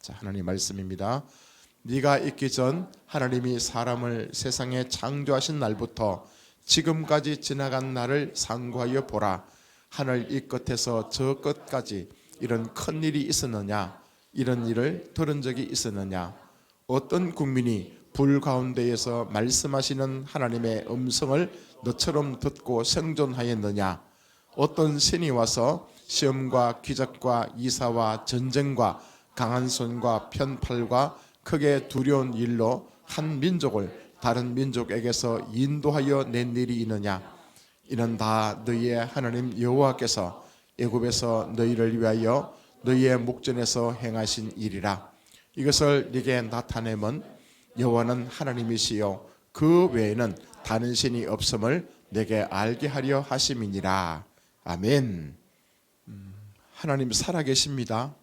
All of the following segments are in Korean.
자, 하나님 말씀입니다. 네가 있기 전 하나님이 사람을 세상에 창조하신 날부터 지금까지 지나간 날을 상고하여 보라. 하늘 이 끝에서 저 끝까지 이런 큰 일이 있었느냐? 이런 일을 들은 적이 있었느냐? 어떤 국민이 불 가운데에서 말씀하시는 하나님의 음성을 너처럼 듣고 생존하였느냐? 어떤 신이 와서 시험과 기적과 이사와 전쟁과 강한 손과 편팔과 크게 두려운 일로 한 민족을 다른 민족에게서 인도하여 낸 일이 있느냐? 이는 다 너희의 하나님 여호와께서 애굽에서 너희를 위하여 너희의 목전에서 행하신 일이라. 이것을 네게 나타내면 여호와는 하나님이시요 그 외에는 다른 신이 없음을 내게 알게 하려 하심이니라. 아멘. 하나님 살아계십니다.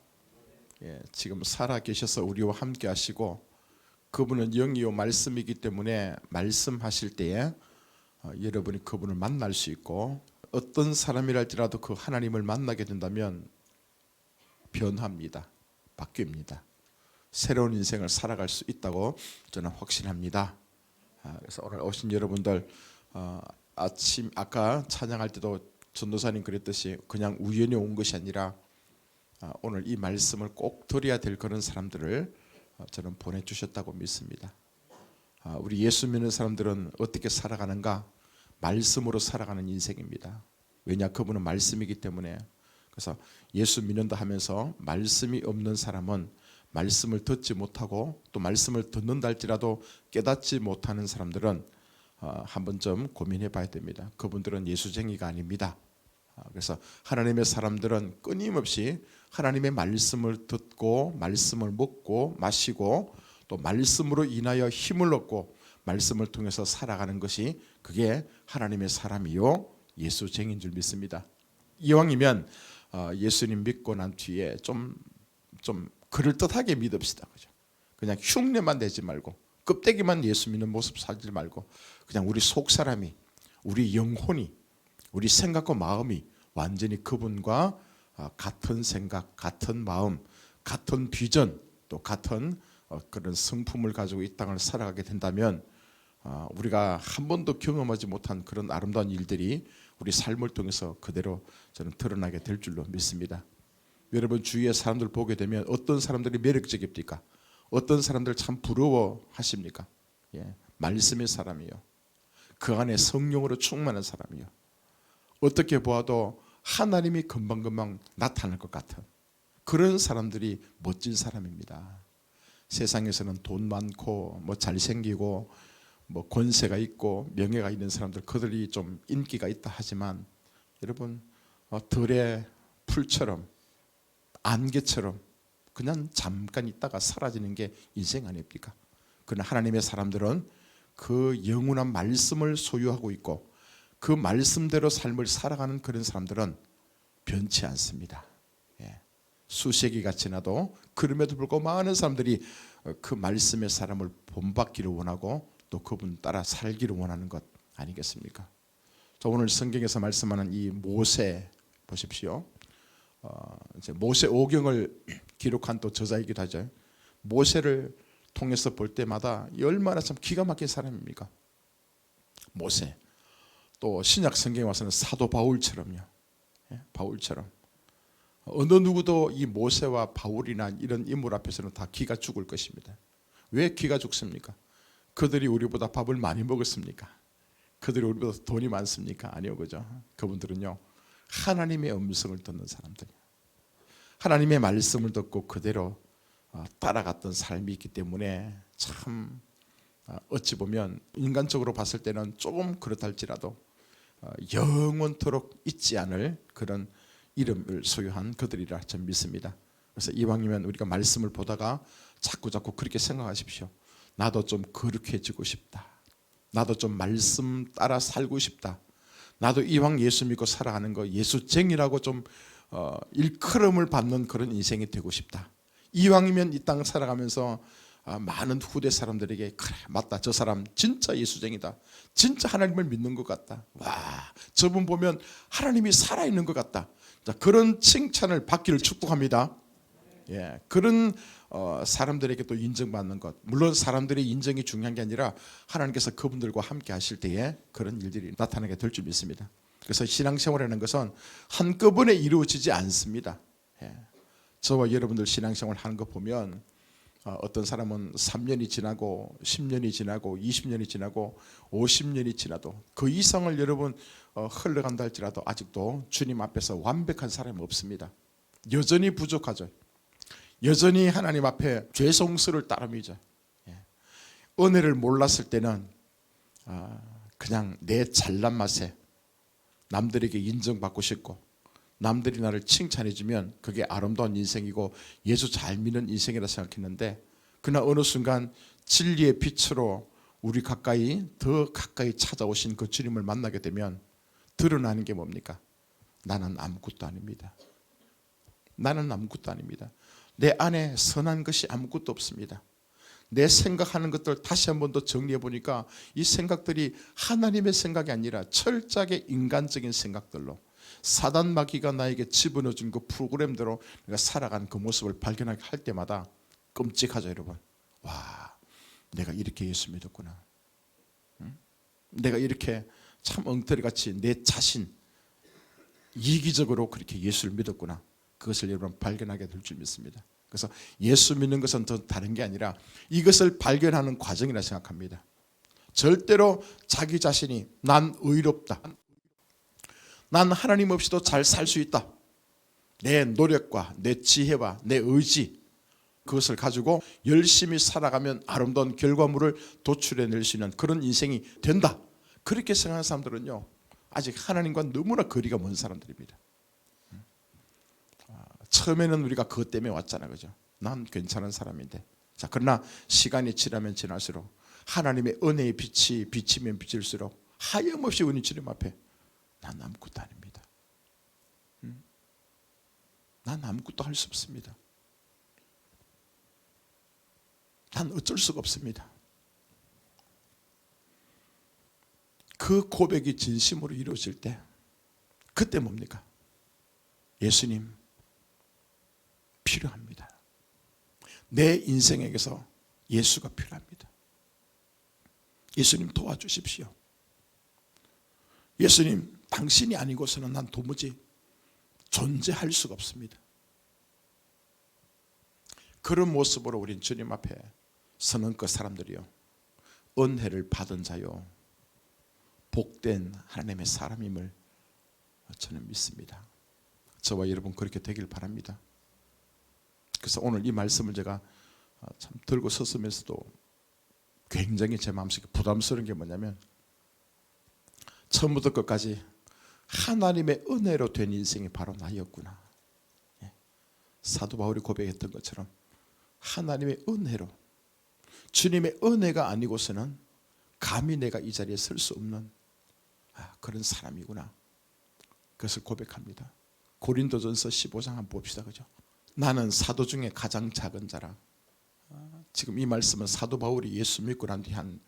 지금 살아계셔서 우리와 함께 하시고 그분은 영이요 말씀이기 때문에 말씀하실 때에 여러분이 그분을 만날 수 있고 어떤 사람이랄지라도 그 하나님을 만나게 된다면 변합니다. 바뀝니다. 새로운 인생을 살아갈 수 있다고 저는 확신합니다. 그래서 오늘 오신 여러분들 아까 찬양할 때도 전도사님 그랬듯이 그냥 우연히 온 것이 아니라 오늘 이 말씀을 꼭 드려야 될 그런 사람들을 저는 보내주셨다고 믿습니다. 우리 예수 믿는 사람들은 어떻게 살아가는가? 말씀으로 살아가는 인생입니다. 왜냐? 그분은 말씀이기 때문에. 그래서 예수 믿는다 하면서 말씀이 없는 사람은 말씀을 듣지 못하고 또 말씀을 듣는다 할지라도 깨닫지 못하는 사람들은 한 번쯤 고민해 봐야 됩니다. 그분들은 예수쟁이가 아닙니다. 그래서 하나님의 사람들은 끊임없이 하나님의 말씀을 듣고 말씀을 먹고 마시고 또 말씀으로 인하여 힘을 얻고 말씀을 통해서 살아가는 것이 그게 하나님의 사람이요 예수쟁이인 줄 믿습니다. 이왕이면 예수님 믿고 난 뒤에 좀 그럴듯하게 믿읍시다. 그죠? 그냥 흉내만 내지 말고 껍데기만 예수 믿는 모습 살지 말고 그냥 우리 속 사람이 우리 영혼이 우리 생각과 마음이 완전히 그분과 같은 생각, 같은 마음, 같은 비전 또 같은 그런 성품을 가지고 이 땅을 살아가게 된다면 우리가 한 번도 경험하지 못한 그런 아름다운 일들이 우리 삶을 통해서 그대로 저는 드러나게 될 줄로 믿습니다. 여러분 주위의 사람들 보게 되면 어떤 사람들이 매력적입니까? 어떤 사람들 참 부러워하십니까? 말씀의 사람이요. 그 안에 성령으로 충만한 사람이요. 어떻게 보아도 하나님이 금방금방 나타날 것 같은 그런 사람들이 멋진 사람입니다. 세상에서는 돈 많고 잘생기고 권세가 있고 명예가 있는 사람들 그들이 좀 인기가 있다 하지만 여러분 들의 풀처럼 안개처럼 그냥 잠깐 있다가 사라지는 게 인생 아닙니까? 그러나 하나님의 사람들은 그 영원한 말씀을 소유하고 있고 그 말씀대로 삶을 살아가는 그런 사람들은 변치 않습니다. 수세기가 지나도 그럼에도 불구하고 많은 사람들이 그 말씀의 사람을 본받기를 원하고 또 그분 따라 살기를 원하는 것 아니겠습니까? 자, 오늘 성경에서 말씀하는 이 모세 보십시오. 이제 모세 오경을 기록한 또 저자이기도 하죠. 모세를 통해서 볼 때마다 얼마나 참 기가 막힌 사람입니까? 모세. 또 신약 성경에 와서는 사도 바울처럼요. 바울처럼 어느 누구도 이 모세와 바울이나 이런 인물 앞에서는 다 기가 죽을 것입니다. 왜 기가 죽습니까? 그들이 우리보다 밥을 많이 먹었습니까? 그들이 우리보다 돈이 많습니까? 아니요, 그죠? 그분들은요 하나님의 음성을 듣는 사람들, 하나님의 말씀을 듣고 그대로 따라갔던 삶이 있기 때문에 참 어찌 보면 인간적으로 봤을 때는 조금 그렇다 할지라도 영원토록 잊지 않을 그런 이름을 소유한 그들이라 저는 믿습니다. 그래서 이왕이면 우리가 말씀을 보다가 자꾸 그렇게 생각하십시오. 나도 좀 거룩해지고 싶다. 나도 좀 말씀 따라 살고 싶다. 나도 이왕 예수 믿고 살아가는 거 예수쟁이라고 좀 일컬음을 받는 그런 인생이 되고 싶다. 이왕이면 이 땅 살아가면서 많은 후대 사람들에게 그래 맞다 저 사람 진짜 예수쟁이다. 진짜 하나님을 믿는 것 같다. 와 저분 보면 하나님이 살아있는 것 같다. 자, 그런 칭찬을 받기를 축복합니다. 그런 사람들에게 또 인정받는 것, 물론 사람들의 인정이 중요한 게 아니라 하나님께서 그분들과 함께 하실 때에 그런 일들이 나타나게 될 줄 믿습니다. 그래서 신앙생활이라는 것은 한꺼번에 이루어지지 않습니다. 저와 여러분들 신앙생활 하는 거 보면 어떤 사람은 3년이 지나고 10년이 지나고 20년이 지나고 50년이 지나도 그 이상을 여러분 흘러간다 할지라도 아직도 주님 앞에서 완벽한 사람이 없습니다. 여전히 부족하죠. 여전히 하나님 앞에 죄송스러울 따름이죠. 은혜를 몰랐을 때는 그냥 내 잘난 맛에 남들에게 인정받고 싶고 남들이 나를 칭찬해주면 그게 아름다운 인생이고 예수 잘 믿는 인생이라 생각했는데, 그러나 어느 순간 진리의 빛으로 우리 더 가까이 찾아오신 그 주님을 만나게 되면 드러나는 게 뭡니까? 나는 아무것도 아닙니다. 나는 아무것도 아닙니다. 내 안에 선한 것이 아무것도 없습니다. 내 생각하는 것들 다시 한 번 더 정리해 보니까 이 생각들이 하나님의 생각이 아니라 철저하게 인간적인 생각들로 사단 마귀가 나에게 집어넣어준 그 프로그램대로 내가 살아가는 그 모습을 발견하게 할 때마다 끔찍하죠, 여러분. 와, 내가 이렇게 예수 믿었구나. 내가 이렇게 참 엉터리같이 내 자신 이기적으로 그렇게 예수를 믿었구나. 그것을 여러분 발견하게 될 줄 믿습니다. 그래서 예수 믿는 것은 더 다른 게 아니라 이것을 발견하는 과정이라 생각합니다. 절대로 자기 자신이 난 의롭다, 난 하나님 없이도 잘 살 수 있다, 내 노력과 내 지혜와 내 의지, 그것을 가지고 열심히 살아가면 아름다운 결과물을 도출해낼 수 있는 그런 인생이 된다, 그렇게 생각하는 사람들은요 아직 하나님과 너무나 거리가 먼 사람들입니다. 처음에는 우리가 그것 때문에 왔잖아, 그죠? 난 괜찮은 사람인데. 자, 그러나 시간이 지나면 지날수록 하나님의 은혜의 빛이 비치면 비칠수록 하염없이 우리 주님 앞에 난 아무것도 아닙니다. 난 아무것도 할 수 없습니다. 난 어쩔 수가 없습니다. 그 고백이 진심으로 이루어질 때 그때 뭡니까? 예수님 필요합니다. 내 인생에게서 예수가 필요합니다. 예수님 도와주십시오. 예수님 당신이 아니고서는 난 도무지 존재할 수가 없습니다. 그런 모습으로 우린 주님 앞에 서는 그 사람들이요 은혜를 받은 자요 복된 하나님의 사람임을 저는 믿습니다. 저와 여러분 그렇게 되길 바랍니다. 그래서 오늘 이 말씀을 제가 참 들고 섰으면서도 굉장히 제 마음속에 부담스러운 게 뭐냐면, 처음부터 끝까지 하나님의 은혜로 된 인생이 바로 나였구나. 사도 바울이 고백했던 것처럼 하나님의 은혜로, 주님의 은혜가 아니고서는 감히 내가 이 자리에 설 수 없는 그런 사람이구나. 그것을 고백합니다. 고린도전서 15장 한번 봅시다, 그죠? 나는 사도 중에 가장 작은 자라. 지금 이 말씀은 사도 바울이 예수 믿고 난 뒤 한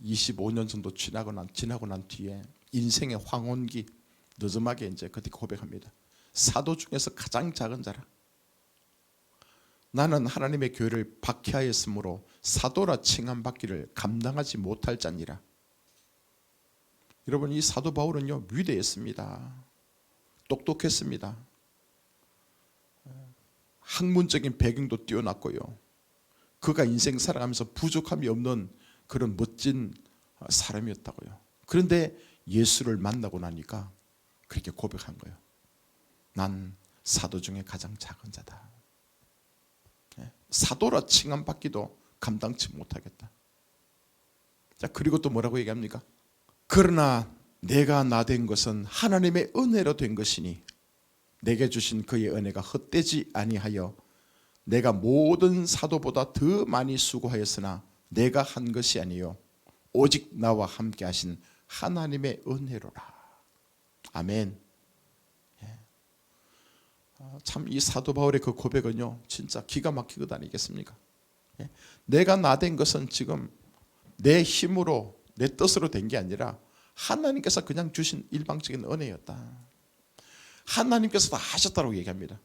25년 정도 지나고 난 뒤에 인생의 황혼기 늦음하게 이제 그때 고백합니다. 사도 중에서 가장 작은 자라. 나는 하나님의 교회를 박해하였으므로 사도라 칭함받기를 감당하지 못할 자니라. 여러분, 이 사도 바울은요 위대했습니다. 똑똑했습니다. 학문적인 배경도 뛰어났고요. 그가 인생 살아가면서 부족함이 없는 그런 멋진 사람이었다고요. 그런데 예수를 만나고 나니까 그렇게 고백한 거예요. 난 사도 중에 가장 작은 자다. 사도라 칭함받기도 감당치 못하겠다. 자, 그리고 또 뭐라고 얘기합니까? 그러나 내가 나 된 것은 하나님의 은혜로 된 것이니 내게 주신 그의 은혜가 헛되지 아니하여 내가 모든 사도보다 더 많이 수고하였으나 내가 한 것이 아니요 오직 나와 함께 하신 하나님의 은혜로라. 아멘. 참 이 사도 바울의 그 고백은요 진짜 기가 막히거든 아니겠습니까? 내가 나 된 것은 지금 내 힘으로 내 뜻으로 된 게 아니라 하나님께서 그냥 주신 일방적인 은혜였다. 하나님께서 다 하셨다고 얘기합니다.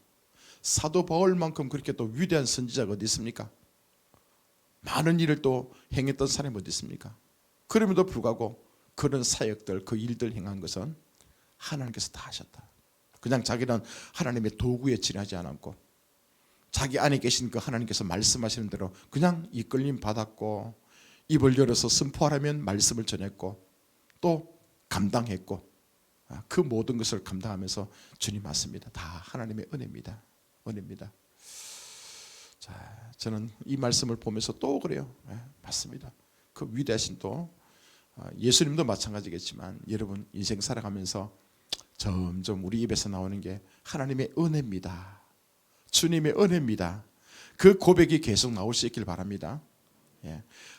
사도 바울만큼 그렇게 또 위대한 선지자가 어디 있습니까? 많은 일을 또 행했던 사람이 어디 있습니까? 그럼에도 불구하고 그런 사역들, 그 일들 행한 것은 하나님께서 다 하셨다. 그냥 자기는 하나님의 도구에 지나지 않았고 자기 안에 계신 그 하나님께서 말씀하시는 대로 그냥 이끌림 받았고 입을 열어서 선포하라면 말씀을 전했고 또 감당했고 그 모든 것을 감당하면서 주님 맞습니다. 다 하나님의 은혜입니다. 은혜입니다. 자, 저는 이 말씀을 보면서 또 그래요. 맞습니다. 그 위대하신 또 예수님도 마찬가지겠지만 여러분 인생 살아가면서 점점 우리 입에서 나오는 게 하나님의 은혜입니다. 주님의 은혜입니다. 그 고백이 계속 나올 수 있길 바랍니다.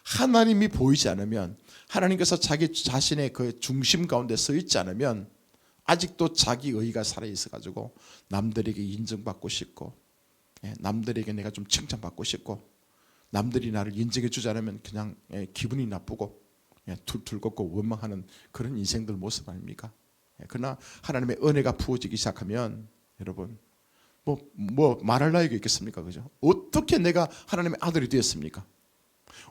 하나님이 보이지 않으면 하나님께서 자기 자신의 그 중심 가운데 서 있지 않으면 아직도 자기 의가 살아있어 가지고 남들에게 인정받고 싶고 남들에게 내가 좀 칭찬받고 싶고 남들이 나를 인정해 주지 않으면 그냥 기분이 나쁘고 툴툴 걷고 원망하는 그런 인생들 모습 아닙니까? 그러나 하나님의 은혜가 부어지기 시작하면 여러분 뭐 말할 나위가 있겠습니까? 그죠? 어떻게 내가 하나님의 아들이 되었습니까?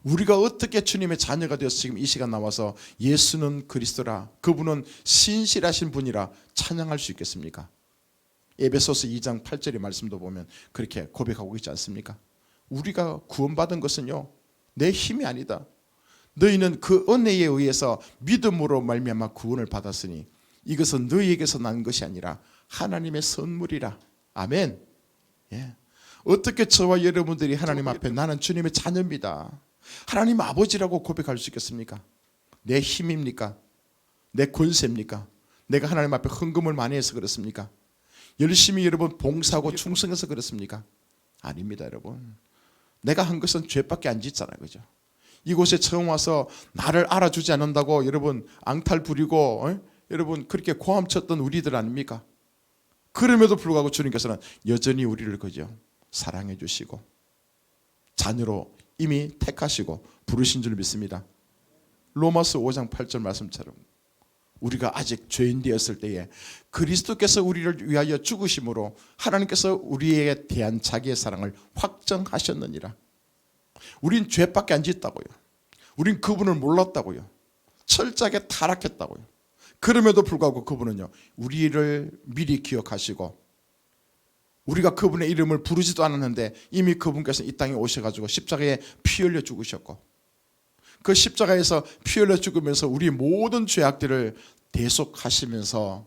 우리가 어떻게 주님의 자녀가 되어서 지금 이 시간 나와서 예수는 그리스도라, 그분은 신실하신 분이라 찬양할 수 있겠습니까? 에베소서 2장 8절의 말씀도 보면 그렇게 고백하고 있지 않습니까? 우리가 구원받은 것은요 내 힘이 아니다. 너희는 그 은혜에 의해서 믿음으로 말미암아 구원을 받았으니 이것은 너희에게서 난 것이 아니라 하나님의 선물이라. 아멘. 어떻게 저와 여러분들이 하나님 앞에 나는 주님의 자녀입니다, 하나님 아버지라고 고백할 수 있겠습니까? 내 힘입니까? 내 권세입니까? 내가 하나님 앞에 헌금을 많이 해서 그렇습니까? 열심히 여러분 봉사하고 충성해서 그렇습니까? 아닙니다. 여러분, 내가 한 것은 죄밖에 안 짓잖아요. 그죠? 이곳에 처음 와서 나를 알아주지 않는다고 여러분 앙탈 부리고 여러분 그렇게 고함쳤던 우리들 아닙니까? 그럼에도 불구하고 주님께서는 여전히 우리를 그죠 사랑해 주시고 자녀로 이미 택하시고 부르신 줄 믿습니다. 로마서 5장 8절 말씀처럼 우리가 아직 죄인 되었을 때에 그리스도께서 우리를 위하여 죽으심으로 하나님께서 우리에게 대한 자기의 사랑을 확정하셨느니라. 우린 죄밖에 안 짓다고요. 우린 그분을 몰랐다고요. 철저하게 타락했다고요. 그럼에도 불구하고 그분은요 우리를 미리 기억하시고 우리가 그분의 이름을 부르지도 않았는데 이미 그분께서 이 땅에 오셔가지고 십자가에 피 흘려 죽으셨고 그 십자가에서 피 흘려 죽으면서 우리 모든 죄악들을 대속하시면서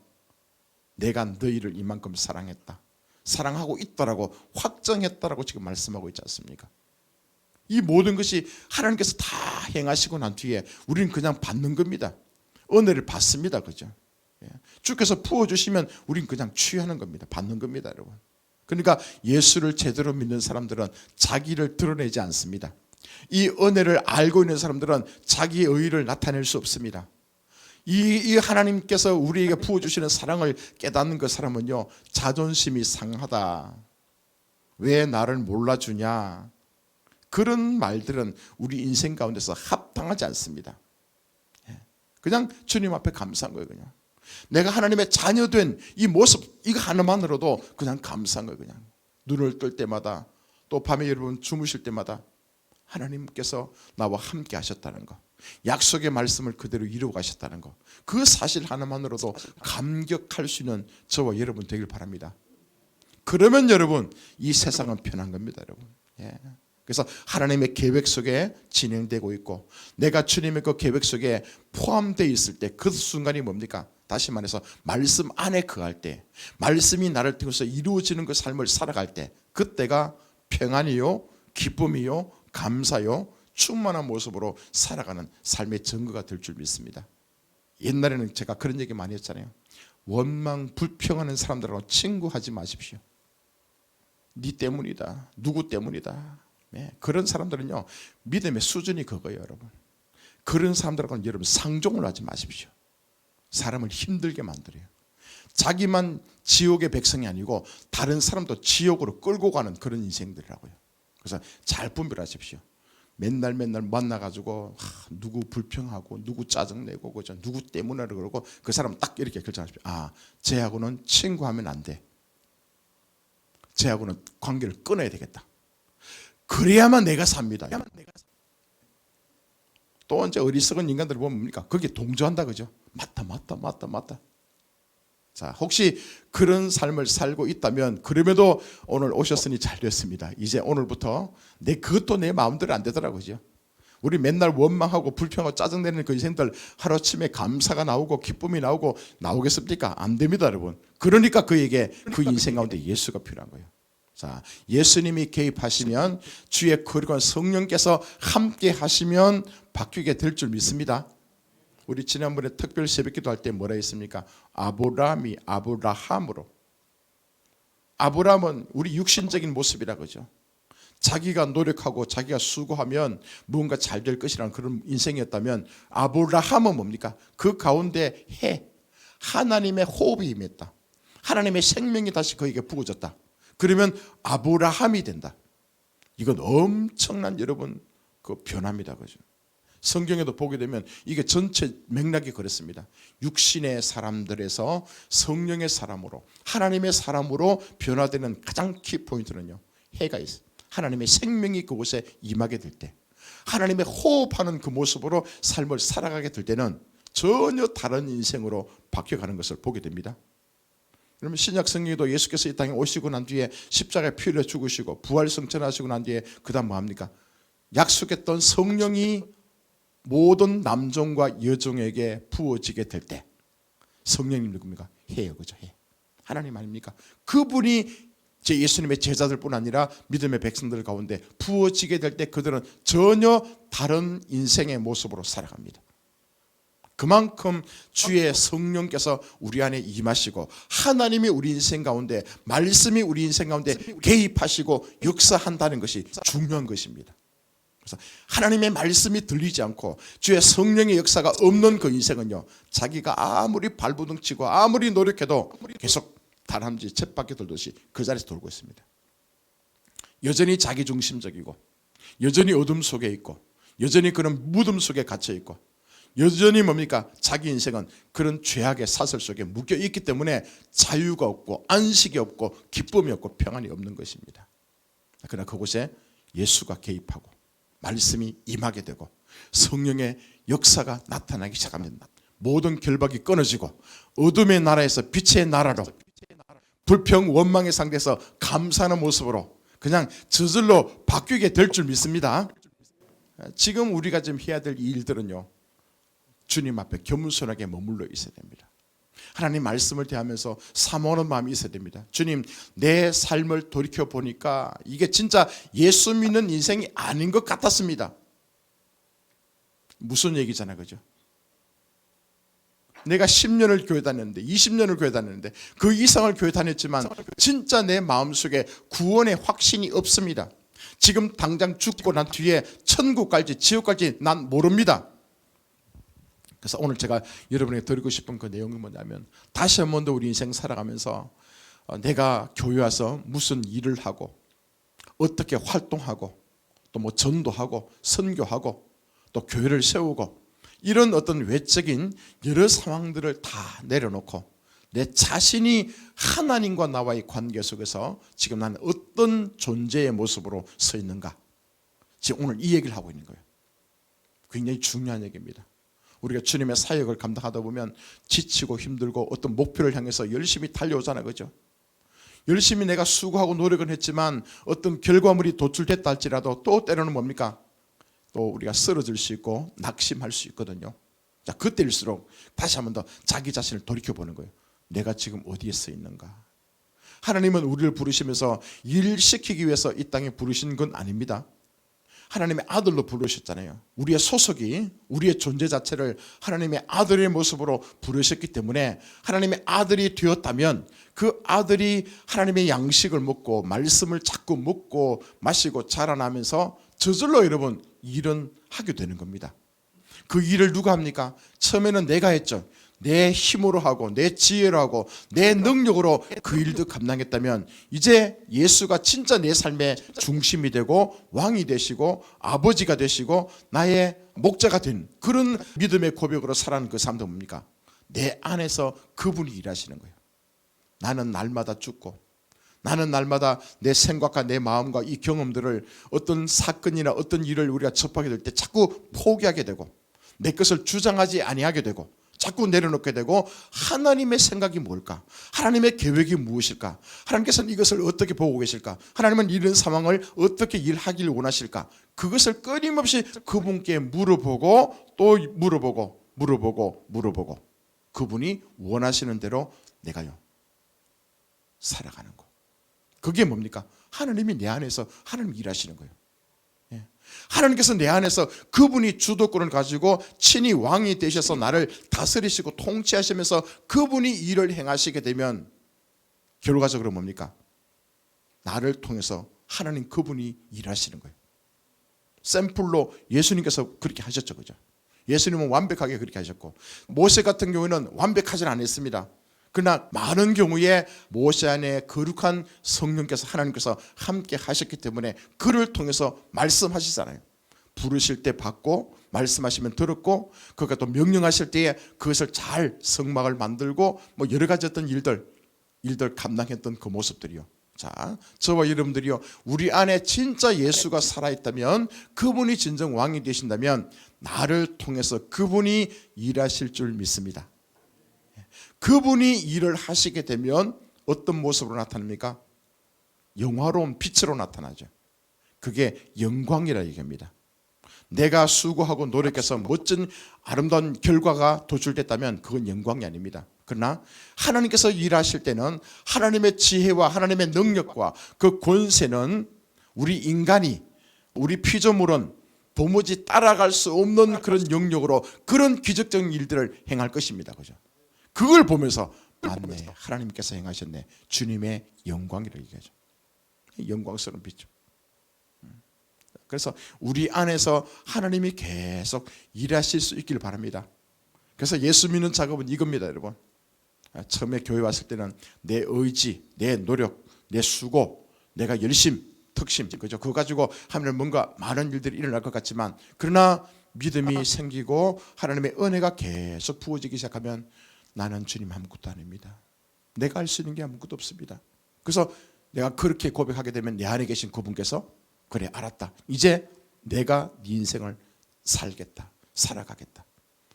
내가 너희를 이만큼 사랑했다, 사랑하고 있다라고 확정했다라고 지금 말씀하고 있지 않습니까? 이 모든 것이 하나님께서 다 행하시고 난 뒤에 우리는 그냥 받는 겁니다. 은혜를 받습니다. 그죠? 주께서 부어주시면 우린 그냥 취하는 겁니다. 받는 겁니다. 여러분. 그러니까 예수를 제대로 믿는 사람들은 자기를 드러내지 않습니다. 이 은혜를 알고 있는 사람들은 자기의 의의를 나타낼 수 없습니다. 이 하나님께서 우리에게 부어주시는 사랑을 깨닫는 그 사람은요 자존심이 상하다, 왜 나를 몰라주냐, 그런 말들은 우리 인생 가운데서 합당하지 않습니다. 그냥 주님 앞에 감사한 거예요. 그냥 내가 하나님의 자녀된 이 모습, 이거 하나만으로도 그냥 감사한 거예요. 그냥 눈을 뜰 때마다 또 밤에 여러분 주무실 때마다 하나님께서 나와 함께 하셨다는 거, 약속의 말씀을 그대로 이루어 가셨다는 거, 그 사실 하나만으로도 감격할 수 있는 저와 여러분 되길 바랍니다. 그러면 여러분 이 세상은 편한 겁니다. 여러분. 그래서 하나님의 계획 속에 진행되고 있고 내가 주님의 그 계획 속에 포함되어 있을 때 그 순간이 뭡니까? 다시 말해서 말씀 안에 거할 때, 말씀이 나를 통해서 이루어지는 그 삶을 살아갈 때, 그때가 평안이요 기쁨이요 감사요 충만한 모습으로 살아가는 삶의 증거가 될 줄 믿습니다. 옛날에는 제가 그런 얘기 많이 했잖아요. 원망 불평하는 사람들하고 친구하지 마십시오. 네 때문이다, 누구 때문이다. 그런 사람들은요 믿음의 수준이 그거예요. 여러분, 그런 사람들하고는 여러분 상종을 하지 마십시오. 사람을 힘들게 만들어요. 자기만 지옥의 백성이 아니고 다른 사람도 지옥으로 끌고 가는 그런 인생들이라고요. 그래서 잘 분별하십시오. 맨날 만나가지고 누구 불평하고 누구 짜증내고 그죠? 누구 때문에 그러고 그 사람 딱 이렇게 결정하십시오. 쟤하고는 친구하면 안 돼. 쟤하고는 관계를 끊어야 되겠다. 그래야만 내가 삽니다. 또 이제 어리석은 인간들을 보면 뭡니까? 거기에 동조한다, 그죠? 맞다. 자, 혹시 그런 삶을 살고 있다면 그럼에도 오늘 오셨으니 잘 됐습니다. 이제 오늘부터 그것도 내 마음대로 안 되더라고요. 우리 맨날 원망하고 불평하고 짜증내는 그 인생들 하루아침에 감사가 나오고 기쁨이 나오겠습니까? 안 됩니다, 여러분. 그러니까 그에게 그 인생 가운데 예수가 필요한 거예요. 자, 예수님이 개입하시면 주의 거룩한 성령께서 함께 하시면 바뀌게 될 줄 믿습니다. 우리 지난번에 특별 새벽기도 할 때 뭐라 했습니까? 아브라함이 아브라함으로. 아브라함은 우리 육신적인 모습이라 그죠. 자기가 노력하고 자기가 수고하면 무언가 잘 될 것이라는 그런 인생이었다면 아브라함은 뭡니까? 그 가운데 하나님의 호흡이 임했다. 하나님의 생명이 다시 그에게 부어졌다. 그러면 아브라함이 된다. 이건 엄청난 여러분 그 변화입니다, 그죠? 성경에도 보게 되면 이게 전체 맥락이 그렇습니다. 육신의 사람들에서 성령의 사람으로 하나님의 사람으로 변화되는 가장 키포인트는요, 해가 있어요. 하나님의 생명이 그곳에 임하게 될 때, 하나님의 호흡하는 그 모습으로 삶을 살아가게 될 때는 전혀 다른 인생으로 바뀌어가는 것을 보게 됩니다. 그러면 신약 성경에도 예수께서 이 땅에 오시고 난 뒤에 십자가에 피 흘려 죽으시고 부활 승천하시고 난 뒤에 그 다음 뭐합니까? 약속했던 성령이 모든 남종과 여종에게 부어지게 될 때 성령님 누굽니까? 해요, 그죠? 해. 하나님 아닙니까? 그분이 제 예수님의 제자들뿐 아니라 믿음의 백성들 가운데 부어지게 될 때 그들은 전혀 다른 인생의 모습으로 살아갑니다. 그만큼 주의 성령께서 우리 안에 임하시고 하나님이 우리 인생 가운데, 말씀이 우리 인생 가운데 개입하시고 역사한다는 것이 중요한 것입니다. 그래서 하나님의 말씀이 들리지 않고 주의 성령의 역사가 없는 그 인생은요, 자기가 아무리 발버둥 치고 아무리 노력해도 계속 다람쥐 쳇바퀴 돌듯이 그 자리에서 돌고 있습니다. 여전히 자기중심적이고 여전히 어둠 속에 있고 여전히 그런 무덤 속에 갇혀 있고 여전히 뭡니까? 자기 인생은 그런 죄악의 사슬 속에 묶여 있기 때문에 자유가 없고 안식이 없고 기쁨이 없고 평안이 없는 것입니다. 그러나 그곳에 예수가 개입하고 말씀이 임하게 되고 성령의 역사가 나타나기 시작합니다. 모든 결박이 끊어지고 어둠의 나라에서 빛의 나라로, 불평 원망의 상태에서 감사하는 모습으로 그냥 저절로 바뀌게 될 줄 믿습니다. 지금 우리가 지금 해야 될 일들은요, 주님 앞에 겸손하게 머물러 있어야 됩니다. 하나님 말씀을 대하면서 사모하는 마음이 있어야 됩니다. 주님, 내 삶을 돌이켜보니까 이게 진짜 예수 믿는 인생이 아닌 것 같았습니다. 무슨 얘기잖아요, 그죠? 내가 10년을 교회 다녔는데 20년을 교회 다녔는데 그 이상을 교회 다녔지만 진짜 내 마음속에 구원의 확신이 없습니다. 지금 당장 죽고 난 뒤에 천국 갈지 지옥 갈지 난 모릅니다. 그래서 오늘 제가 여러분에게 드리고 싶은 그 내용이 뭐냐면, 다시 한 번 더 우리 인생 살아가면서 내가 교회 와서 무슨 일을 하고 어떻게 활동하고 또 뭐 전도하고 선교하고 또 교회를 세우고 이런 어떤 외적인 여러 상황들을 다 내려놓고 내 자신이 하나님과 나와의 관계 속에서 지금 나는 어떤 존재의 모습으로 서 있는가, 지금 오늘 이 얘기를 하고 있는 거예요. 굉장히 중요한 얘기입니다. 우리가 주님의 사역을 감당하다 보면 지치고 힘들고 어떤 목표를 향해서 열심히 달려오잖아요, 그죠? 열심히 내가 수고하고 노력은 했지만 어떤 결과물이 도출됐다 할지라도 또 때로는 뭡니까? 또 우리가 쓰러질 수 있고 낙심할 수 있거든요. 자, 그때일수록 다시 한 번 더 자기 자신을 돌이켜보는 거예요. 내가 지금 어디에 서 있는가? 하나님은 우리를 부르시면서 일 시키기 위해서 이 땅에 부르신 건 아닙니다. 하나님의 아들로 부르셨잖아요. 우리의 소속이, 우리의 존재 자체를 하나님의 아들의 모습으로 부르셨기 때문에 하나님의 아들이 되었다면 그 아들이 하나님의 양식을 먹고 말씀을 자꾸 먹고 마시고 자라나면서 저절로 여러분 일은 하게 되는 겁니다. 그 일을 누가 합니까? 처음에는 내가 했죠. 내 힘으로 하고 내 지혜로 하고 내 능력으로 그 일도 감당했다면 이제 예수가 진짜 내 삶의 중심이 되고 왕이 되시고 아버지가 되시고 나의 목자가 된 그런 믿음의 고백으로 살아가는 그 삶도 뭡니까? 내 안에서 그분이 일하시는 거예요. 나는 날마다 죽고 나는 날마다 내 생각과 내 마음과 이 경험들을 어떤 사건이나 어떤 일을 우리가 접하게 될 때 자꾸 포기하게 되고 내 것을 주장하지 아니하게 되고 자꾸 내려놓게 되고 하나님의 생각이 뭘까? 하나님의 계획이 무엇일까? 하나님께서는 이것을 어떻게 보고 계실까? 하나님은 이런 상황을 어떻게 일하기를 원하실까? 그것을 끊임없이 그분께 물어보고 또 물어보고 그분이 원하시는 대로 내가요 살아가는 거. 그게 뭡니까? 하나님이 내 안에서 하나님 일하시는 거예요. 하나님께서 내 안에서 그분이 주도권을 가지고 친히 왕이 되셔서 나를 다스리시고 통치하시면서 그분이 일을 행하시게 되면 결과적으로 뭡니까? 나를 통해서 하나님 그분이 일하시는 거예요. 샘플로 예수님께서 그렇게 하셨죠. 그죠? 예수님은 완벽하게 그렇게 하셨고 모세 같은 경우에는 완벽하지 않았습니다. 그러나 많은 경우에 모세 안에 거룩한 성령께서 하나님께서 함께 하셨기 때문에 그를 통해서 말씀하시잖아요. 부르실 때 받고 말씀하시면 들었고 그가 또 명령하실 때에 그것을 잘 성막을 만들고 뭐 여러 가지 어떤 일들 감당했던 그 모습들이요. 자, 저와 여러분들이요, 우리 안에 진짜 예수가 살아있다면, 그분이 진정 왕이 되신다면 나를 통해서 그분이 일하실 줄 믿습니다. 그분이 일을 하시게 되면 어떤 모습으로 나타납니까? 영화로운 빛으로 나타나죠. 그게 영광이라 얘기합니다. 내가 수고하고 노력해서 멋진 아름다운 결과가 도출됐다면 그건 영광이 아닙니다. 그러나 하나님께서 일하실 때는 하나님의 지혜와 하나님의 능력과 그 권세는 우리 인간이, 우리 피조물은 도무지 따라갈 수 없는 그런 영역으로 그런 기적적인 일들을 행할 것입니다. 그죠? 그걸 보면서 맞네, 하나님께서 행하셨네, 주님의 영광이라고 얘기하죠. 영광스러운 빛이죠. 그래서 우리 안에서 하나님이 계속 일하실 수 있기를 바랍니다. 그래서 예수 믿는 작업은 이겁니다, 여러분. 처음에 교회 왔을 때는 내 의지, 내 노력, 내 수고, 내가 열심, 특심, 그죠? 그거 가지고 하면 뭔가 많은 일들이 일어날 것 같지만, 그러나 믿음이 생기고 하나님의 은혜가 계속 부어지기 시작하면 나는 주님 아무것도 아닙니다. 내가 할 수 있는 게 아무것도 없습니다. 그래서 내가 그렇게 고백하게 되면 내 안에 계신 그분께서 그래, 알았다, 이제 내가 네 인생을 살겠다, 살아가겠다.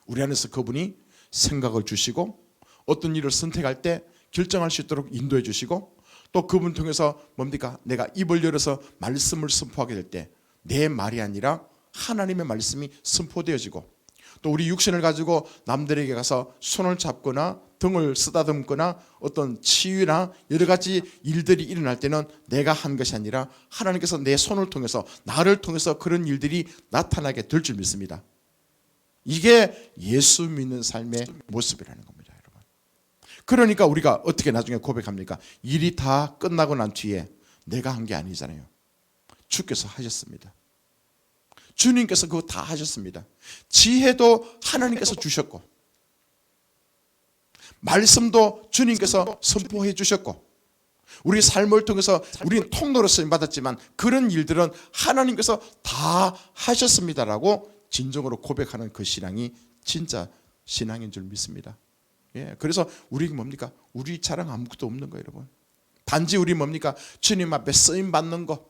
우리 안에서 그분이 생각을 주시고 어떤 일을 선택할 때 결정할 수 있도록 인도해 주시고, 또 그분 통해서 뭡니까? 내가 입을 열어서 말씀을 선포하게 될 때 내 말이 아니라 하나님의 말씀이 선포되어지고, 또 우리 육신을 가지고 남들에게 가서 손을 잡거나 등을 쓰다듬거나 어떤 치유나 여러 가지 일들이 일어날 때는 내가 한 것이 아니라 하나님께서 내 손을 통해서, 나를 통해서 그런 일들이 나타나게 될 줄 믿습니다. 이게 예수 믿는 삶의 모습이라는 겁니다, 여러분. 그러니까 우리가 어떻게 나중에 고백합니까? 일이 다 끝나고 난 뒤에 내가 한 게 아니잖아요. 주께서 하셨습니다. 주님께서 그거 다 하셨습니다. 지혜도 하나님께서 주셨고, 말씀도 주님께서 선포해 주셨고, 우리 삶을 통해서 우리는 통로로 쓰임 받았지만 그런 일들은 하나님께서 다 하셨습니다라고 진정으로 고백하는 그 신앙이 진짜 신앙인 줄 믿습니다. 예, 그래서 우리 뭡니까? 우리 자랑 아무것도 없는 거예요, 여러분. 단지 우리 뭡니까? 주님 앞에 쓰임 받는 거.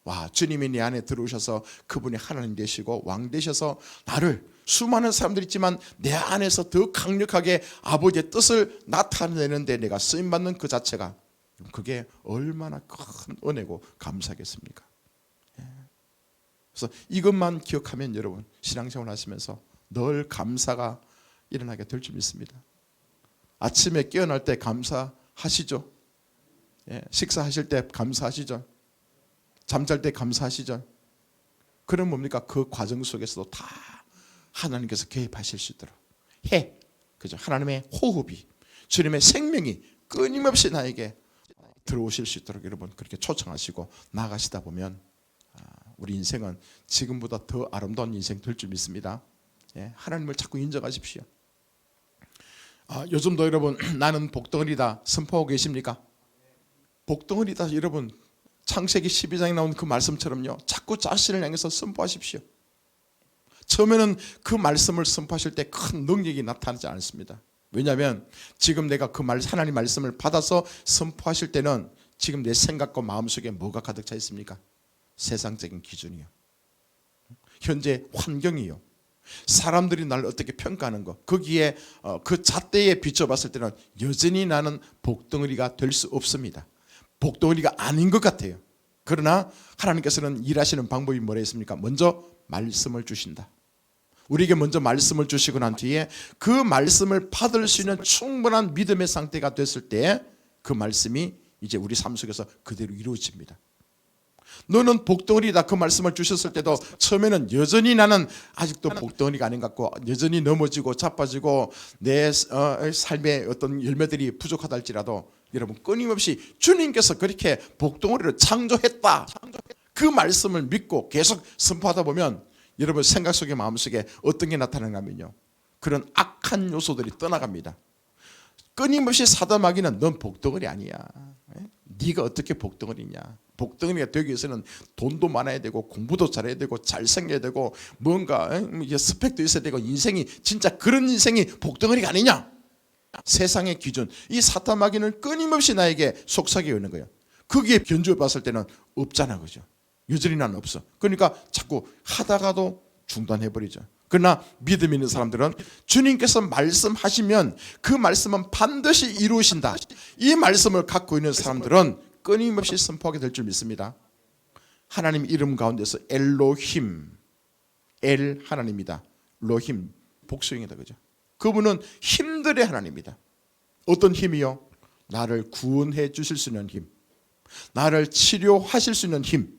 와, 주님이 내 안에 들어오셔서 그분이 하나님 되시고 왕 되셔서 나를, 수많은 사람들이 있지만 내 안에서 더 강력하게 아버지의 뜻을 나타내는데 내가 쓰임받는 그 자체가, 그게 얼마나 큰 은혜고 감사하겠습니까? 그래서 이것만 기억하면 여러분 신앙생활 하시면서 늘 감사가 일어나게 될 줄 믿습니다. 아침에 깨어날 때 감사하시죠? 식사하실 때 감사하시죠? 잠잘 때 감사하시죠? 그럼 뭡니까? 그 과정 속에서도 다 하나님께서 개입하실 수 있도록 그죠? 하나님의 호흡이, 주님의 생명이 끊임없이 나에게 들어오실 수 있도록 여러분 그렇게 초청하시고 나가시다 보면 우리 인생은 지금보다 더 아름다운 인생 될 줄 믿습니다. 하나님을 자꾸 인정하십시오. 요즘도 여러분 나는 복덩어리다 선포하고 계십니까? 복덩어리다 여러분, 창세기 12장에 나온 그 말씀처럼요, 자꾸 자신을 향해서 선포하십시오. 처음에는 그 말씀을 선포하실 때 큰 능력이 나타나지 않습니다. 왜냐하면 지금 내가 그 하나님 말씀을 받아서 선포하실 때는 지금 내 생각과 마음속에 뭐가 가득 차 있습니까? 세상적인 기준이요, 현재 환경이요, 사람들이 나를 어떻게 평가하는 것, 거기에 그 잣대에 비춰봤을 때는 여전히 나는 복덩어리가 될 수 없습니다. 복덩어리가 아닌 것 같아요. 그러나 하나님께서는 일하시는 방법이 뭐라 했습니까? 먼저 말씀을 주신다. 우리에게 먼저 말씀을 주시고 난 뒤에 그 말씀을 받을 수 있는 충분한 믿음의 상태가 됐을 때 그 말씀이 이제 우리 삶 속에서 그대로 이루어집니다. 너는 복덩어리다, 그 말씀을 주셨을 때도 처음에는 여전히 나는 아직도 복덩어리가 아닌 것 같고 여전히 넘어지고 자빠지고 내 삶의 어떤 열매들이 부족하다 할지라도 여러분, 끊임없이 주님께서 그렇게 복덩어리를 창조했다, 그 말씀을 믿고 계속 선포하다 보면 여러분 생각 속에 마음속에 어떤 게 나타나냐면요, 그런 악한 요소들이 떠나갑니다. 끊임없이 사담하기는 넌 복덩어리 아니야, 네가 어떻게 복덩어리냐, 복덩어리가 되기 위해서는 돈도 많아야 되고 공부도 잘해야 되고 잘생겨야 되고 뭔가 스펙도 있어야 되고 인생이 진짜 그런 인생이 복덩어리가 아니냐, 세상의 기준, 이 사탐마귀는 끊임없이 나에게 속삭여 오는 거예요. 거기에 견주어 봤을 때는 없잖아, 그죠? 여전히 난 없어. 그러니까 자꾸 하다가도 중단해버리죠. 그러나 믿음 있는 사람들은 주님께서 말씀하시면 그 말씀은 반드시 이루신다, 이 말씀을 갖고 있는 사람들은 끊임없이 선포하게 될 줄 믿습니다. 하나님 이름 가운데서 엘로힘, 엘 하나님이다, 로힘 복수형이다, 그죠? 그분은 힘들의 하나님이다. 어떤 힘이요? 나를 구원해 주실 수 있는 힘, 나를 치료하실 수 있는 힘,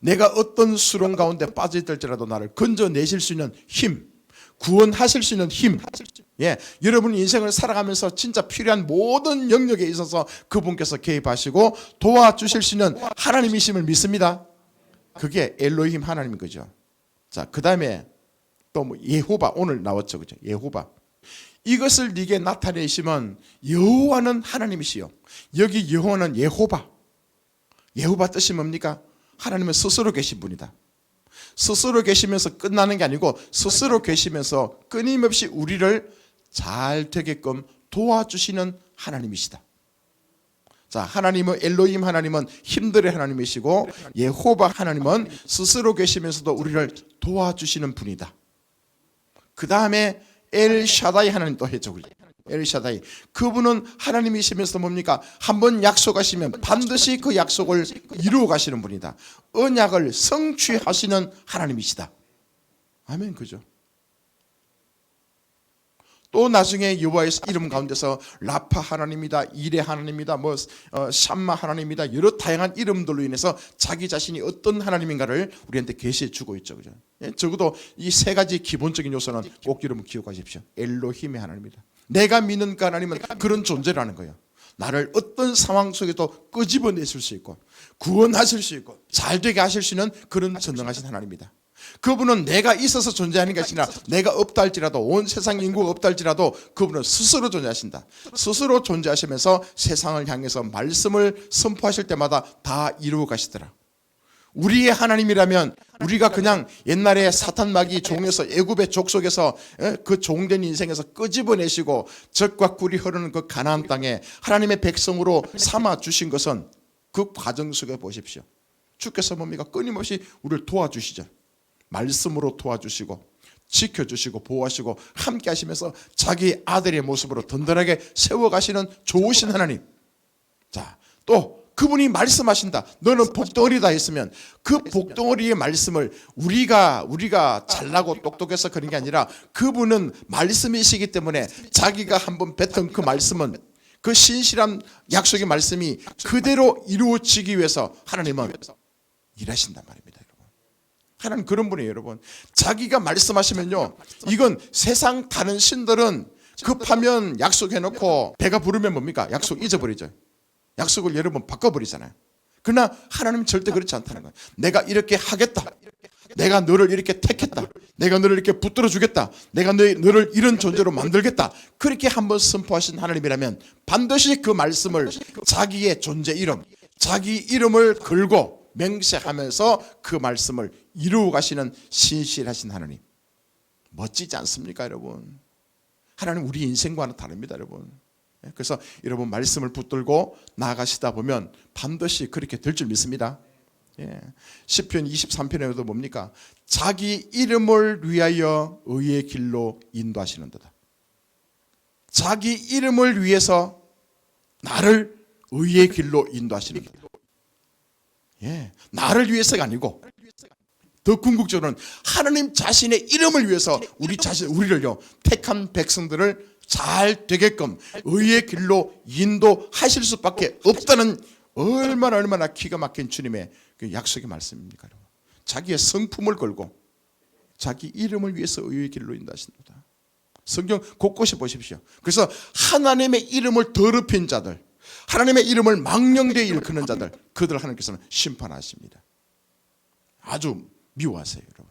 내가 어떤 수렁 가운데 빠져 있을지라도 나를 건져내실 수 있는 힘, 구원하실 수 있는 힘. 예, 여러분 인생을 살아가면서 진짜 필요한 모든 영역에 있어서 그분께서 개입하시고 도와주실 수 있는 하나님이심을 믿습니다. 그게 엘로힘 하나님인 거죠. 자, 그 다음에 또 뭐 예호바, 오늘 나왔죠, 그죠? 예호바. 이것을 네게 나타내시면 여호와는 하나님이시요. 여기 여호와는 예호바. 예호바 뜻이 뭡니까? 하나님은 스스로 계신 분이다. 스스로 계시면서 끝나는 게 아니고 스스로 계시면서 끊임없이 우리를 잘 되게끔 도와주시는 하나님이시다. 자, 하나님은 엘로힘 하나님은 힘들의 하나님이시고 예호바 하나님은 스스로 계시면서도 우리를 도와주시는 분이다. 그 다음에 엘샤다이 하나님 또 했죠. 엘샤다이, 그분은 하나님이시면서 뭡니까? 한번 약속하시면 반드시 그 약속을 이루어 가시는 분이다. 언약을 성취하시는 하나님이시다. 아멘, 그죠? 또 나중에 여호와의 이름 가운데서 라파 하나님이다, 이레 하나님이다, 샴마 하나님이다, 여러 다양한 이름들로 인해서 자기 자신이 어떤 하나님인가를 우리한테 계시해 주고 있죠, 그죠? 적어도 이 세 가지 기본적인 요소는 꼭 여러분 기억하십시오. 엘로힘의 하나님이다. 내가 믿는 그 하나님은 그런 존재라는 거예요. 나를 어떤 상황 속에도 끄집어내실 수 있고 구원하실 수 있고 잘되게 하실 수 있는 그런 전능하신 하나님이다. 그분은 내가 있어서 존재하는 것이 아니라 내가 없다 할지라도, 온 세상 인구가 없다 할지라도 그분은 스스로 존재하신다. 스스로 존재하시면서 세상을 향해서 말씀을 선포하실 때마다 다 이루어 가시더라. 우리의 하나님이라면 우리가 그냥 옛날에 사탄마귀 종에서 애굽의 족속에서 그 종된 인생에서 끄집어내시고 젖과 꿀이 흐르는 그 가나안 땅에 하나님의 백성으로 삼아 주신 것은 그 과정 속에 보십시오. 주께서 뭡니까? 끊임없이 우리를 도와주시죠. 말씀으로 도와주시고 지켜주시고 보호하시고 함께 하시면서 자기 아들의 모습으로 든든하게 세워가시는 좋으신 하나님. 자, 또 그분이 말씀하신다. 너는 복덩어리다 했으면 그 복덩어리의 말씀을 우리가 잘나고 똑똑해서 그런 게 아니라 그분은 말씀이시기 때문에 자기가 한번 뱉은 그 말씀은, 그 신실한 약속의 말씀이 그대로 이루어지기 위해서 하나님은 일하신단 말입니다. 하나님 그런 분이에요, 여러분. 자기가 말씀하시면요, 이건 세상 다른 신들은 급하면 약속해놓고 배가 부르면 뭡니까? 약속 잊어버리죠. 약속을 여러분 바꿔버리잖아요. 그러나 하나님은 절대 그렇지 않다는 거예요. 내가 이렇게 하겠다, 내가 너를 이렇게 택했다, 내가 너를 이렇게 붙들어 주겠다, 내가 너를 이런 존재로 만들겠다, 그렇게 한번 선포하신 하나님이라면 반드시 그 말씀을 자기의 존재 이름, 자기 이름을 걸고 맹세하면서 그 말씀을 이루어 가시는 신실하신 하나님. 멋지지 않습니까, 여러분? 하나님 우리 인생과는 다릅니다, 여러분. 그래서 여러분 말씀을 붙들고 나아가시다 보면 반드시 그렇게 될 줄 믿습니다. 시편 23편에도 뭡니까? 자기 이름을 위하여 의의 길로 인도하시는 데다. 자기 이름을 위해서 나를 의의 길로 인도하시는 데다. 나를 위해서가 아니고 더 궁극적으로는 하나님 자신의 이름을 위해서 우리를요 택한 백성들을 잘 되게끔 의의 길로 인도하실 수밖에 없다는 얼마나 기가 막힌 주님의 그 약속의 말씀입니까? 자기의 성품을 걸고 자기 이름을 위해서 의의 길로 인도하신다. 성경 곳곳에 보십시오. 그래서 하나님의 이름을 더럽힌 자들, 하나님의 이름을 망령되이 일컫는 자들, 그들 하나님께서는 심판하십니다. 아주 미워하세요, 여러분.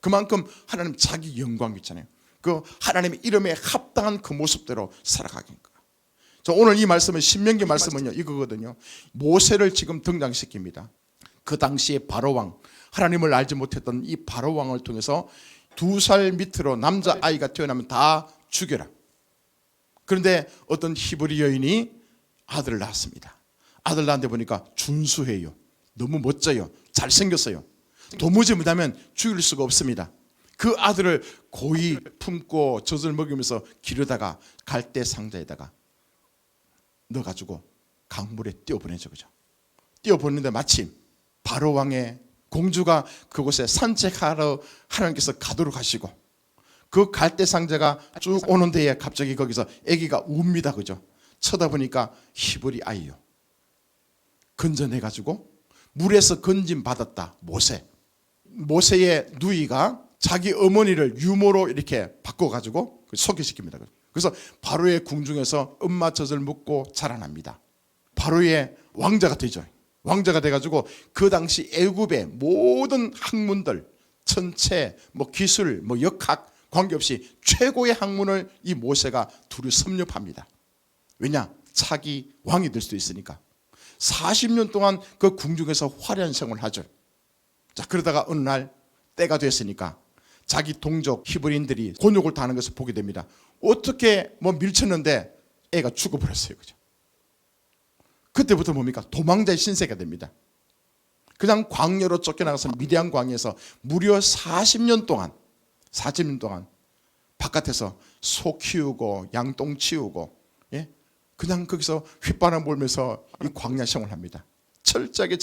그만큼 하나님 자기 영광 있잖아요. 그 하나님의 이름에 합당한 그 모습대로 살아가니까. 오늘 이 말씀은 신명기 말씀은요 이거거든요. 모세를 지금 등장시킵니다. 그 당시에 바로왕, 하나님을 알지 못했던 이 바로왕을 통해서 2살 밑으로 남자아이가 태어나면 다 죽여라. 그런데 어떤 히브리 여인이 아들을 낳았습니다. 아들 낳았는데 보니까 준수해요. 너무 멋져요. 잘생겼어요. 도무지 못하면 죽일 수가 없습니다. 그 아들을 고이 품고 젖을 먹이면서 기르다가 갈대 상자에다가 넣어가지고 강물에 띄워보내죠. 그죠? 띄워보내는데 마침 바로왕의 공주가 그곳에 산책하러 하나님께서 가도록 하시고 그 갈대 상자가 쭉 오는 데에 갑자기 거기서 아기가 웁니다. 그죠? 쳐다보니까 히브리 아이요. 건져내가지고 물에서 건짐받았다. 모세의 누이가 자기 어머니를 유모로 이렇게 바꿔가지고 소개시킵니다. 그래서 바로의 궁중에서 엄마 젖을 먹고 자라납니다. 바로의 왕자가 되죠. 왕자가 돼가지고 그 당시 애굽의 모든 학문들, 천체, 기술, 역학 관계없이 최고의 학문을 이 모세가 두루 섭렵합니다. 왜냐? 차기 왕이 될 수도 있으니까. 40년 동안 그 궁중에서 화려한 생활을 하죠. 자, 그러다가 어느 날 때가 됐으니까 자기 동족 히브리인들이 곤욕을 당하는 것을 보게 됩니다. 어떻게 밀쳤는데 애가 죽어버렸어요. 그죠? 그때부터 뭡니까? 도망자의 신세가 됩니다. 그냥 광야로 쫓겨나가서 미디안 광야에서 무려 40년 동안 바깥에서 소 키우고 양똥 치우고 그냥 거기서 휘바람 불면서 이 광야 생활을 합니다. 철저하게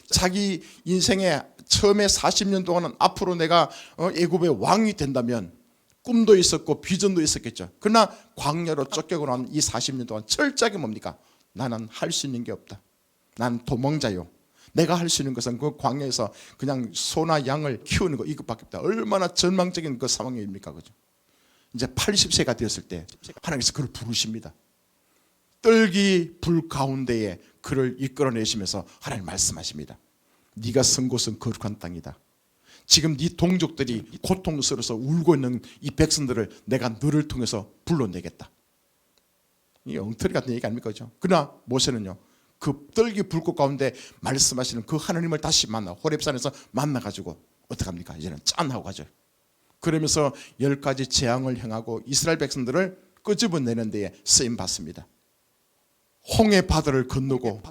자기 인생의 처음에 40년 동안은 앞으로 내가 애굽의 왕이 된다면 꿈도 있었고 비전도 있었겠죠. 그러나 광야로 쫓겨고 난 이 40년 동안 철저하게 뭡니까? 나는 할 수 있는 게 없다. 나는 도망자요. 내가 할 수 있는 것은 그 광야에서 그냥 소나 양을 키우는 거 이것밖에 없다. 얼마나 절망적인 그 상황입니까? 그죠? 이제 80세가 되었을 때 하나님께서 그를 부르십니다. 떨기 불 가운데에 그를 이끌어내시면서 하나님 말씀하십니다. 네가 선 곳은 거룩한 땅이다. 지금 네 동족들이 고통스러워서 울고 있는 이 백성들을 내가 너를 통해서 불러내겠다. 이 엉터리 같은 얘기 아닙니까? 그죠? 그러나 모세는요 그 떨기 불꽃 가운데 말씀하시는 그 하나님을 다시 만나 호렙산에서 만나가지고 어떡합니까? 이제는 짠하고 가죠. 그러면서 10가지 재앙을 행하고 이스라엘 백성들을 끄집어내는 데에 쓰임받습니다. 홍해 바다를 건너고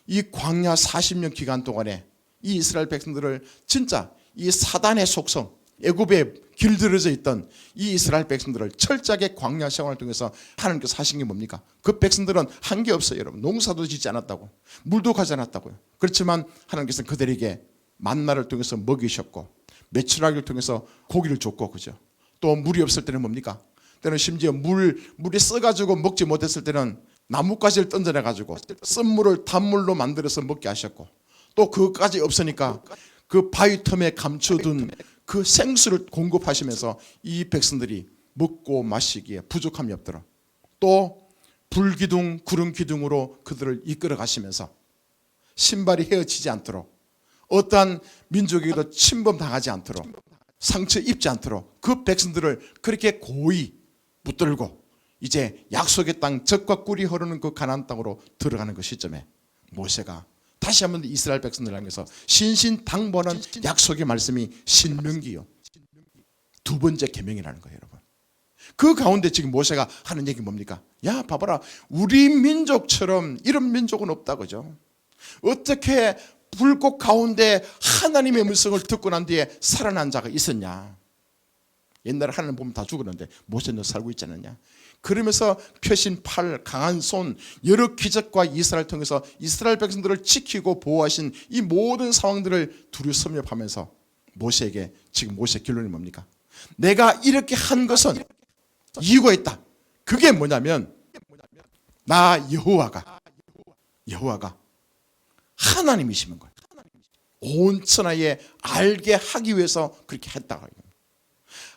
이 광야 40년 기간 동안에 이 이스라엘 백성들을 진짜 이 사단의 속성, 애굽에 길들여져 있던 이 이스라엘 백성들을 철저하게 광야 생활을 통해서 하나님께서 하신 게 뭡니까? 그 백성들은 한 게 없어요, 여러분. 농사도 짓지 않았다고, 물도 가지 않았다고요. 그렇지만 하나님께서는 그들에게 만나를 통해서 먹이셨고 메추라기를 통해서 고기를 줬고, 그죠? 또 물이 없을 때는 뭡니까? 때는 심지어 물이 써가지고 먹지 못했을 때는 나뭇가지를 던져내가지고 쓴물을 단물로 만들어서 먹게 하셨고, 또 그것까지 없으니까 그 바위 틈에 감춰둔 그 생수를 공급하시면서 이 백성들이 먹고 마시기에 부족함이 없더라. 또 불기둥 구름기둥으로 그들을 이끌어 가시면서 신발이 헤어지지 않도록, 어떠한 민족에게도 침범당하지 않도록, 상처 입지 않도록 그 백성들을 그렇게 고이 붙들고 이제 약속의 땅, 젖과 꿀이 흐르는 그 가나안 땅으로 들어가는 그 시점에 모세가 다시 한번 이스라엘 백성들을 향해서 신신당부하는 약속의 말씀이 신명기요, 두 번째 계명이라는 거예요, 여러분. 그 가운데 지금 모세가 하는 얘기 뭡니까? 야, 봐봐라. 우리 민족처럼 이런 민족은 없다, 그죠? 어떻게 불꽃 가운데 하나님의 음성을 듣고 난 뒤에 살아난 자가 있었냐? 옛날에 하나님 보면 다 죽었는데 모세는 살고 있지 않느냐? 그러면서 펴신 팔, 강한 손, 여러 기적과 이스라엘 통해서 이스라엘 백성들을 지키고 보호하신 이 모든 상황들을 두루 섭렵하면서 모세에게 지금 모세 결론이 뭡니까? 내가 이렇게 한 것은 이유가 있다. 그게 뭐냐면 나 여호와가 하나님이시는 거예요. 온 천하에 알게 하기 위해서 그렇게 했다고.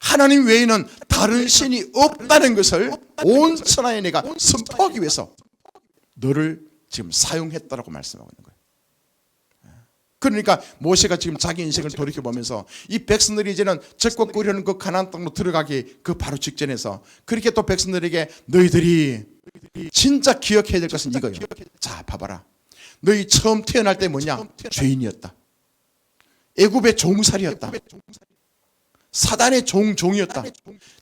하나님 외에는 다른 신이 없다는 것을 온 천하에 내가 선포하기 위해서 너를 지금 사용했다라고 말씀하고 있는 거예요. 그러니까 모세가 지금 자기 인생을 돌이켜보면서 이 백성들이 이제는 적과 꿀이라는 그 가나안 땅으로 들어가기 그 바로 직전에서 그렇게 또 백성들에게 너희들이 진짜 기억해야 될 것은 이거예요. 자, 봐봐라. 너희 처음 태어날 때 뭐냐? 죄인이었다. 애굽의 종살이였다. 사단의 종이었다.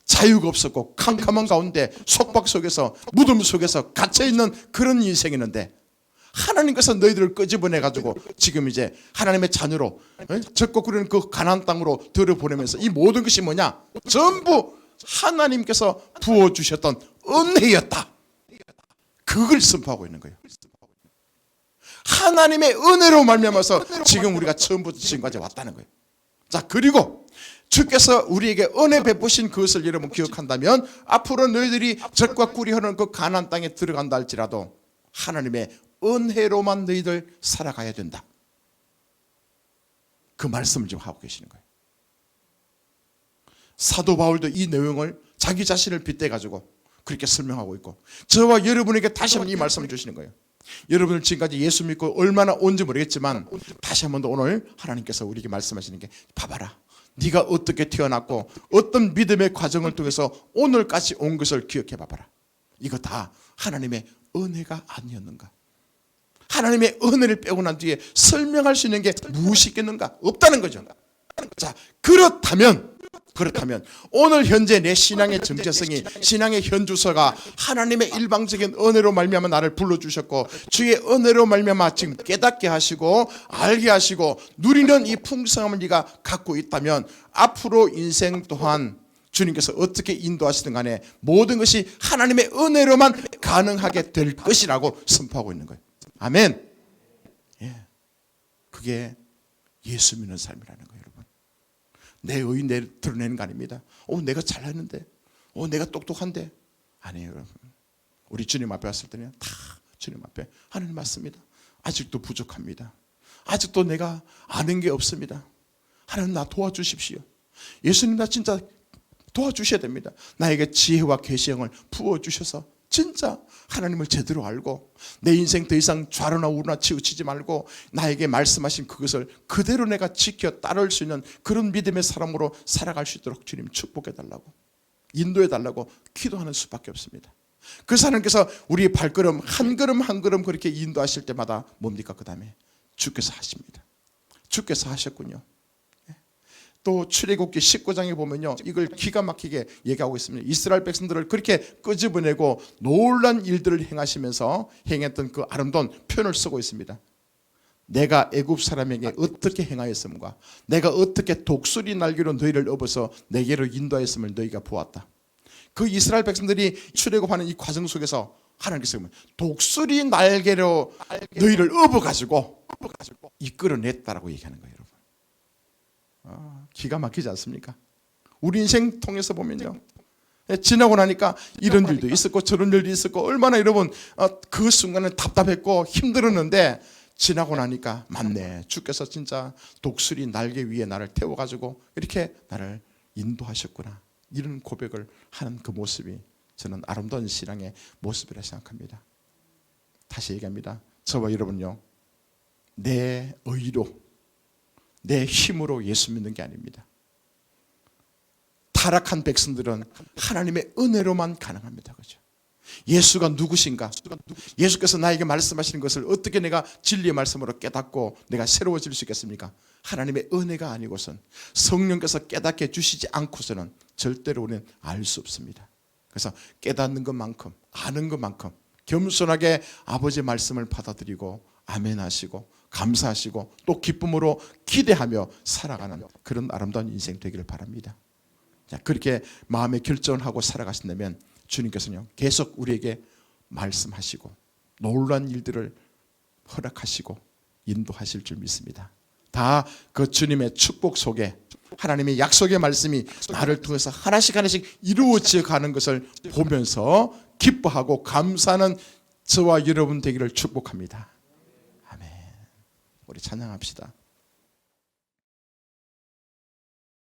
자유가 없었고 캄캄한 가운데 속박 속에서 무덤 속에서 갇혀있는 그런 인생이었는데 하나님께서 너희들을 끄집어내가지고 지금 이제 하나님의 자녀로 적고 그러는 그 가나안 땅으로 들어보내면서 이 모든 것이 뭐냐? 전부 하나님께서 부어주셨던 은혜였다. 그걸 선포하고 있는 거예요. 하나님의 은혜로 말미암아서 지금 우리가 처음부터 지금까지 왔다는 거예요. 자, 그리고 주께서 우리에게 은혜 베푸신 그것을 여러분 기억한다면 앞으로 너희들이 젖과 꿀이 흐르는 그 가나안 땅에 들어간다 할지라도 하나님의 은혜로만 너희들 살아가야 된다. 그 말씀을 지금 하고 계시는 거예요. 사도 바울도 이 내용을 자기 자신을 빗대 가지고 그렇게 설명하고 있고 저와 여러분에게 다시 한번 이 말씀을 주시는 거예요. 여러분들 지금까지 예수 믿고 얼마나 온지 모르겠지만 다시 한번 더 오늘 하나님께서 우리에게 말씀하시는 게 봐봐라. 네가 어떻게 태어났고 어떤 믿음의 과정을 통해서 오늘까지 온 것을 기억해 봐봐라. 이거 다 하나님의 은혜가 아니었는가? 하나님의 은혜를 빼고 난 뒤에 설명할 수 있는 게 무엇이 있겠는가? 없다는 거죠. 자, 그렇다면 오늘 현재 내 신앙의 정체성이 신앙의 현주소가 하나님의 일방적인 은혜로 말미암아 나를 불러주셨고 주의 은혜로 말미암아 지금 깨닫게 하시고 알게 하시고 누리는 이 풍성함을 네가 갖고 있다면 앞으로 인생 또한 주님께서 어떻게 인도하시든 간에 모든 것이 하나님의 은혜로만 가능하게 될 것이라고 선포하고 있는 거예요. 아멘. 예, 그게 예수 믿는 삶이라는 거예요. 내 의의 드러내는 거 아닙니다. 내가 잘했는데, 내가 똑똑한데. 아니에요, 여러분. 우리 주님 앞에 왔을 때는 다 주님 앞에 하나님 맞습니다. 아직도 부족합니다. 아직도 내가 아는 게 없습니다. 하나님 나 도와주십시오. 예수님 나 진짜 도와주셔야 됩니다. 나에게 지혜와 계시형을 부어주셔서 진짜 하나님을 제대로 알고 내 인생 더 이상 좌로나 우로나 치우치지 말고 나에게 말씀하신 그것을 그대로 내가 지켜 따를 수 있는 그런 믿음의 사람으로 살아갈 수 있도록 주님 축복해달라고 인도해달라고 기도하는 수밖에 없습니다. 그 하나님께서 우리의 발걸음 한 걸음 한 걸음 그렇게 인도하실 때마다 뭡니까? 그 다음에 주께서 하십니다. 주께서 하셨군요. 또 출애굽기 19장에 보면요 이걸 기가 막히게 얘기하고 있습니다. 이스라엘 백성들을 그렇게 끄집어내고 놀란 일들을 행하시면서 행했던 그 아름다운 표현을 쓰고 있습니다. 내가 애굽 사람에게 어떻게 행하였음과 내가 어떻게 독수리 날개로 너희를 업어서 내게로 인도하였음을 너희가 보았다. 그 이스라엘 백성들이 출애굽하는 이 과정 속에서 하나님께서 독수리 날개로 너희를 업어가지고 이끌어냈다라고 얘기하는 거예요. 여러분, 기가 막히지 않습니까? 우리 인생 통해서 보면요 지나고 나니까 이런 일도 있었고 저런 일도 있었고 얼마나 여러분 그 순간은 답답했고 힘들었는데 지나고 나니까 맞네, 주께서 진짜 독수리 날개 위에 나를 태워가지고 이렇게 나를 인도하셨구나, 이런 고백을 하는 그 모습이 저는 아름다운 신앙의 모습이라 생각합니다. 다시 얘기합니다. 저와 여러분요 내 의로 내 힘으로 예수 믿는 게 아닙니다. 타락한 백성들은 하나님의 은혜로만 가능합니다. 그렇죠? 예수가 누구신가? 예수께서 나에게 말씀하시는 것을 어떻게 내가 진리의 말씀으로 깨닫고 내가 새로워질 수 있겠습니까? 하나님의 은혜가 아니고선, 성령께서 깨닫게 주시지 않고서는 절대로 우리는 알 수 없습니다. 그래서 깨닫는 것만큼, 아는 것만큼 겸손하게 아버지의 말씀을 받아들이고 아멘 하시고 감사하시고 또 기쁨으로 기대하며 살아가는 그런 아름다운 인생 되기를 바랍니다. 자, 그렇게 마음의 결정을 하고 살아가신다면 주님께서는 계속 우리에게 말씀하시고 놀라운 일들을 허락하시고 인도하실 줄 믿습니다. 다 그 주님의 축복 속에 하나님의 약속의 말씀이 나를 통해서 하나씩 하나씩 이루어져 가는 것을 보면서 기뻐하고 감사하는 저와 여러분 되기를 축복합니다. 아멘. 우리 찬양합시다.